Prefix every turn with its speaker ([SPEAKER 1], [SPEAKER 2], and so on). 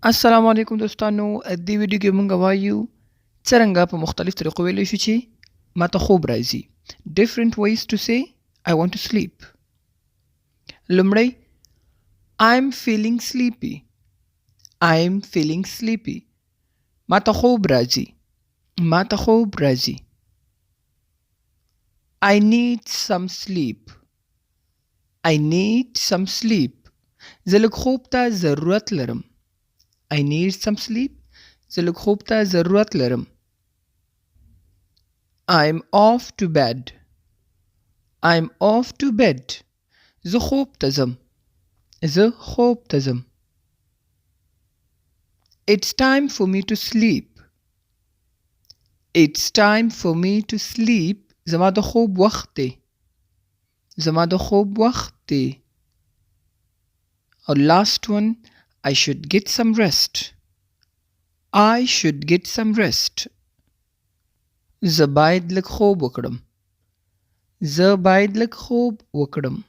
[SPEAKER 1] السلام علیکم دوستانو دې ویډیو کې مونږ وایو څرنګه په مختلف طریقو ویلی شو چې ماته خوب راځي. different ways to say I want to sleep. لومړی I'm feeling sleepy. I'm feeling sleepy. ماته خوب راځي. ماته خوب راځي. I need some sleep. I need some sleep. زه لږ خوب ته ضرورت لرم. I need some sleep. زه لږ خوب ته ضرورت لرم. I'm off to bed. I'm off to bed. زه خوب ته ځم. زه خوب ته ځم. It's time for me to sleep. It's time for me to sleep. زما د خوب وخت دی. زما د خوب وخت دی. Or last one, I should get some rest. I should get some rest. زه باید لږ خوب وکړم. زه باید لږ خوب وکړم.